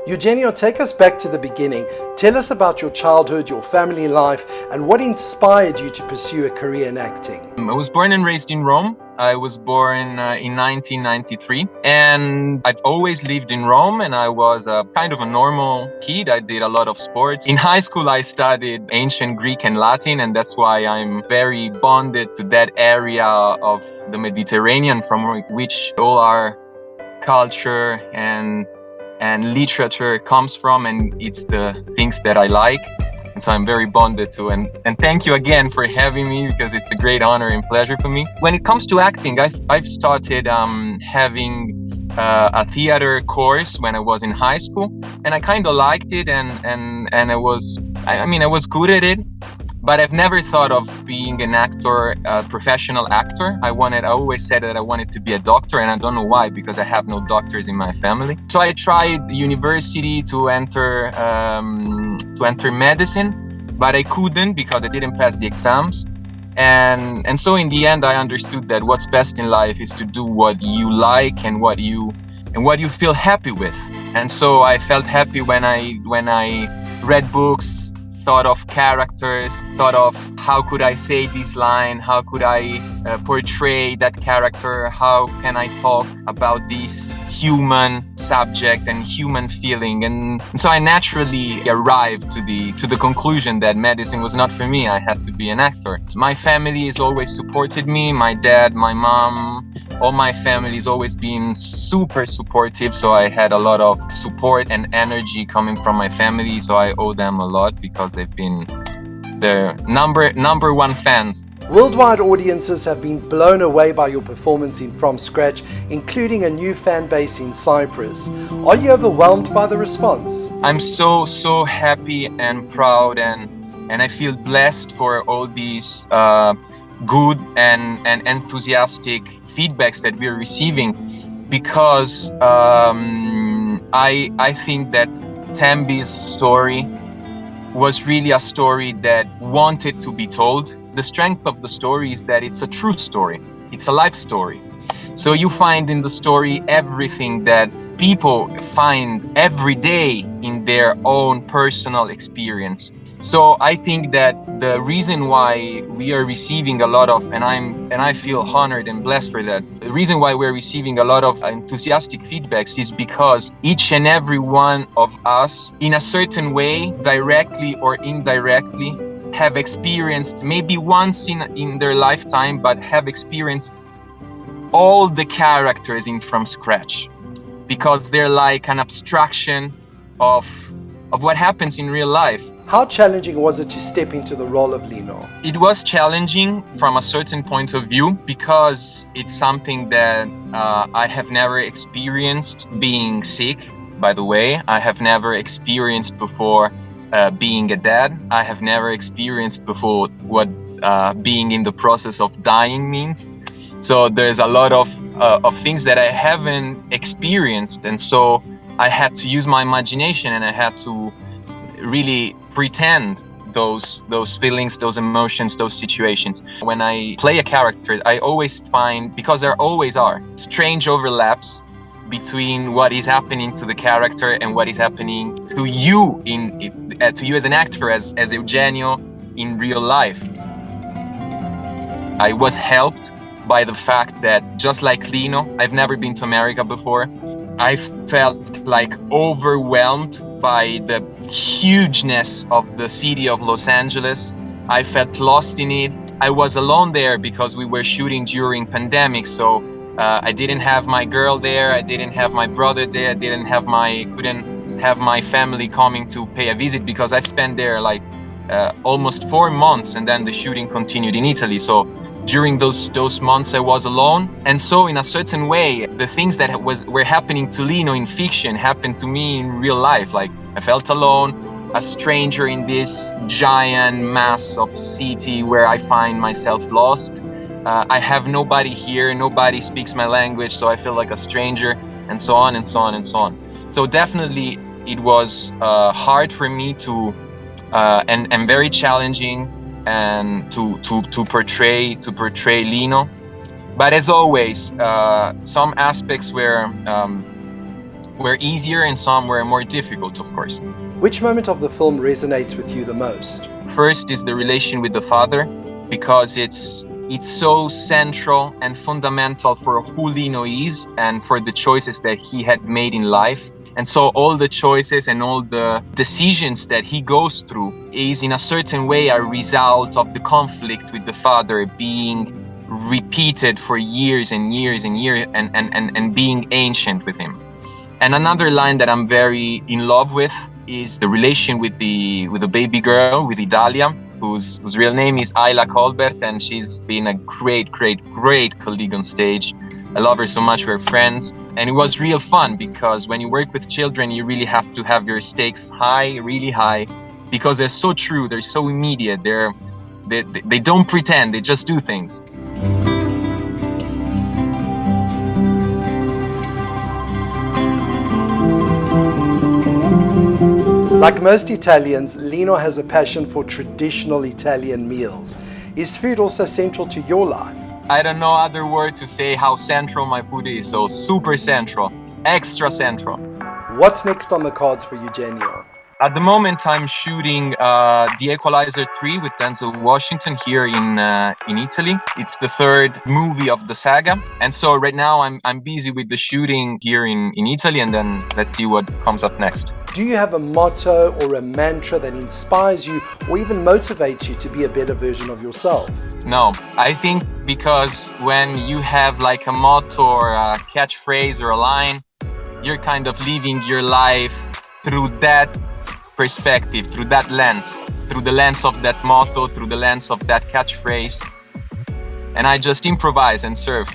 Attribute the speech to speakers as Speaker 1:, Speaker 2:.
Speaker 1: Eugenio, take us back to the beginning. Tell us about your childhood, your family life, and what inspired you to pursue a career in acting.
Speaker 2: I was born and raised in Rome. I was born in 1993, and I've always lived in Rome, and I was a kind of a normal kid. I did a lot of sports. In high school, I studied ancient Greek and Latin, and that's why I'm very bonded to that area of the Mediterranean from which all our culture and literature comes from, and it's the things that I like. And so I'm very bonded to, and thank you again for having me, because it's a great honor and pleasure for me. When it comes to acting, I've started having a theater course when I was in high school, and I kind of liked it, and I was good at it. But I've never thought of being an actor, a professional actor. I always said that I wanted to be a doctor, and I don't know why, because I have no doctors in my family. So I tried university to enter medicine, but I couldn't because I didn't pass the exams. And so in the end, I understood that what's best in life is to do what you like and what you feel happy with. And so I felt happy when I read books, thought of characters, thought of how could I say this line, how could I portray that character, how can I talk about this human subject and human feeling. And so I naturally arrived to the conclusion that medicine was not for me. I had to be an actor. My family has always supported me. My dad, my mom, all my family has always been super supportive. So I had a lot of support and energy coming from my family. So I owe them a lot, because they've been the number one fans.
Speaker 1: Worldwide audiences have been blown away by your performance in From Scratch, including a new fan base in Cyprus. Are you overwhelmed by the response?
Speaker 2: I'm so happy and proud, and I feel blessed for all these good and enthusiastic feedbacks that we're receiving, because I think that Thambi's story was really a story that wanted to be told. The strength of the story is that it's a true story. It's a life story. So you find in the story everything that people find every day in their own personal experience. So I think that the reason why we are receiving a lot of, and I feel honored and blessed for that, the reason why we're receiving a lot of enthusiastic feedbacks is because each and every one of us, in a certain way, directly or indirectly, have experienced, maybe once in their lifetime, but have experienced all the characters in From Scratch, because they're like an abstraction of what happens in real life.
Speaker 1: How challenging was it to step into the role of Lino?
Speaker 2: It was challenging from a certain point of view, because it's something that I have never experienced, being sick, by the way. I have never experienced before being a dad. I have never experienced before what being in the process of dying means. So there's a lot of things that I haven't experienced, and so I had to use my imagination, and I had to really pretend those feelings, those emotions, those situations. When I play a character, I always find, because there always are strange overlaps between what is happening to the character and what is happening to you to you as an actor, as Eugenio in real life. I was helped by the fact that, just like Lino, I've never been to America before. I felt like overwhelmed by the hugeness of the city of Los Angeles. I felt lost in it. I was alone there because we were shooting during pandemic, so I didn't have my girl there, I didn't have my brother there, couldn't have my family coming to pay a visit, because I've spent there like almost 4 months, and then the shooting continued in Italy. So during those months I was alone, and so in a certain way the things that were happening to Lino in fiction happened to me in real life. Like, I felt alone, a stranger in this giant mass of city where I find myself lost. I have nobody here, nobody speaks my language, so I feel like a stranger, and so on and so on and so on. So definitely it was hard for me to and very challenging and to portray Lino. But as always, some aspects were were easier and some were more difficult, of course.
Speaker 1: Which moment of the film resonates with you the most?
Speaker 2: First is the relation with the father, because it's so central and fundamental for who Lino is and for the choices that he had made in life. And so all the choices and all the decisions that he goes through is in a certain way a result of the conflict with the father being repeated for years and years and years and being ancient with him. And another line that I'm very in love with is the relation with the baby girl, with Idalia, whose real name is Ayla Colbert, and she's been a great colleague on stage. I love her so much. We're friends, and it was real fun because when you work with children, you really have to have your stakes high, really high, because they're so true, they're so immediate, they don't pretend, they just do things.
Speaker 1: Like most Italians, Lino has a passion for traditional Italian meals. Is food also central to your life?
Speaker 2: I don't know other word to say how central my food is, so super central, extra central.
Speaker 1: What's next on the cards for Eugenio?
Speaker 2: At the moment, I'm shooting The Equalizer 3 with Denzel Washington here in Italy. It's the third movie of the saga. And so right now I'm busy with the shooting here in Italy, and then let's see what comes up next.
Speaker 1: Do you have a motto or a mantra that inspires you or even motivates you to be a better version of yourself?
Speaker 2: No, I think because when you have like a motto or a catchphrase or a line, you're kind of living your life through that perspective, through that lens, through the lens of that motto, through the lens of that catchphrase. And I just improvise and serve.